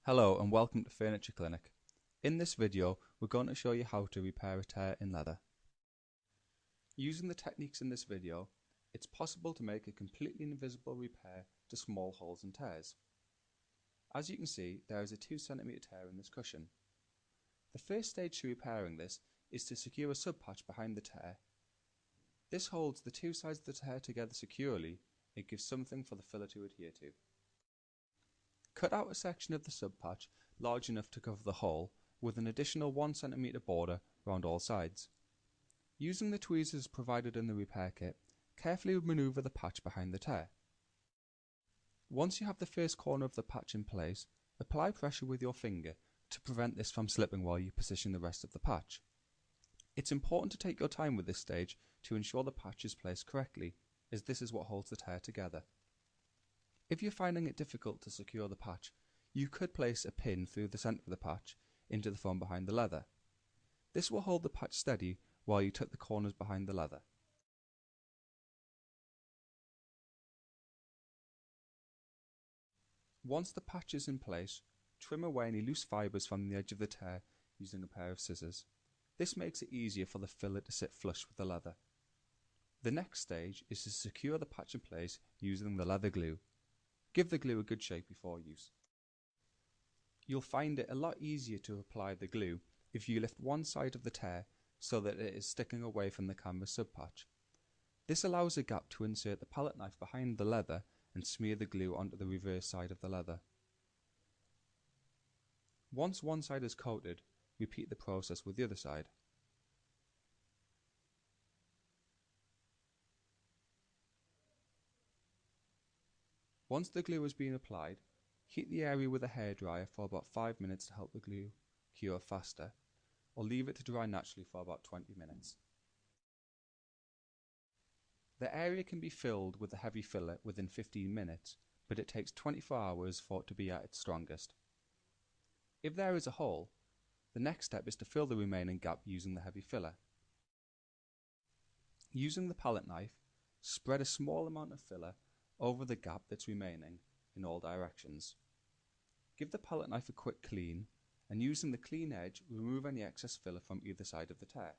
Hello and welcome to Furniture Clinic. In this video we're going to show you how to repair a tear in leather. Using the techniques in this video, it's possible to make a completely invisible repair to small holes and tears. As you can see, there is a 2 cm tear in this cushion. The first stage to repairing this is to secure a sub-patch behind the tear. This holds the two sides of the tear together securely. It gives something for the filler to adhere to. Cut out a section of the sub-patch large enough to cover the hole with an additional 1 cm border around all sides. Using the tweezers provided in the repair kit, carefully manoeuvre the patch behind the tear. Once you have the first corner of the patch in place, apply pressure with your finger to prevent this from slipping while you position the rest of the patch. It's important to take your time with this stage to ensure the patch is placed correctly, as this is what holds the tear together. If you're finding it difficult to secure the patch, you could place a pin through the centre of the patch into the foam behind the leather. This will hold the patch steady while you tuck the corners behind the leather. Once the patch is in place, trim away any loose fibres from the edge of the tear using a pair of scissors. This makes it easier for the filler to sit flush with the leather. The next stage is to secure the patch in place using the leather glue. Give the glue a good shake before use. You'll find it a lot easier to apply the glue if you lift one side of the tear so that it is sticking away from the canvas sub-patch. This allows a gap to insert the palette knife behind the leather and smear the glue onto the reverse side of the leather. Once one side is coated, repeat the process with the other side. Once the glue has been applied, heat the area with a hairdryer for about 5 minutes to help the glue cure faster, or leave it to dry naturally for about 20 minutes. The area can be filled with a heavy filler within 15 minutes, but it takes 24 hours for it to be at its strongest. If there is a hole, the next step is to fill the remaining gap using the heavy filler. Using the palette knife, spread a small amount of filler over the gap that's remaining in all directions. Give the palette knife a quick clean, and using the clean edge, remove any excess filler from either side of the tear.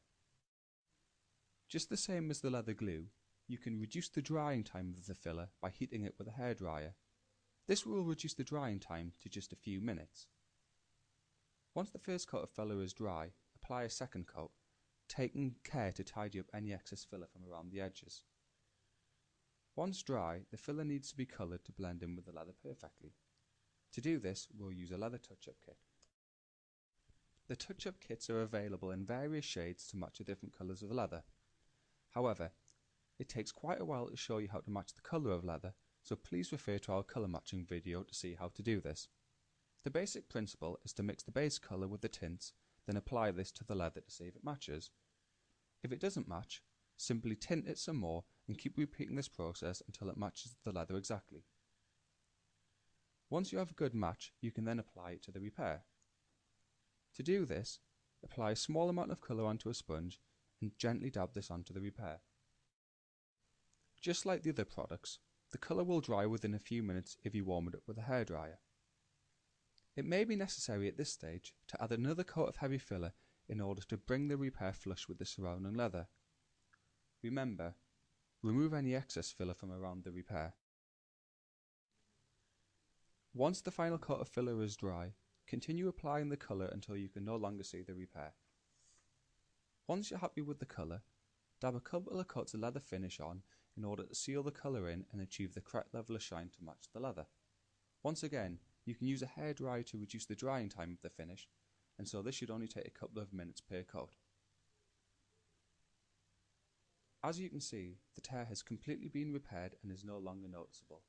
Just the same as the leather glue, you can reduce the drying time of the filler by heating it with a hairdryer. This will reduce the drying time to just a few minutes. Once the first coat of filler is dry, apply a second coat, taking care to tidy up any excess filler from around the edges. Once dry, the filler needs to be coloured to blend in with the leather perfectly. To do this, we'll use a leather touch-up kit. The touch-up kits are available in various shades to match the different colours of leather. However, it takes quite a while to show you how to match the colour of leather, so please refer to our colour matching video to see how to do this. The basic principle is to mix the base colour with the tints, then apply this to the leather to see if it matches. If it doesn't match, simply tint it some more and keep repeating this process until it matches the leather exactly. Once you have a good match, you can then apply it to the repair. To do this, apply a small amount of colour onto a sponge and gently dab this onto the repair. Just like the other products, the colour will dry within a few minutes if you warm it up with a hairdryer. It may be necessary at this stage to add another coat of heavy filler in order to bring the repair flush with the surrounding leather. Remember, remove any excess filler from around the repair. Once the final coat of filler is dry, continue applying the colour until you can no longer see the repair. Once you're happy with the colour, dab a couple of coats of leather finish on in order to seal the colour in and achieve the correct level of shine to match the leather. Once again, you can use a hairdryer to reduce the drying time of the finish, and so this should only take a couple of minutes per coat. As you can see, the tear has completely been repaired and is no longer noticeable.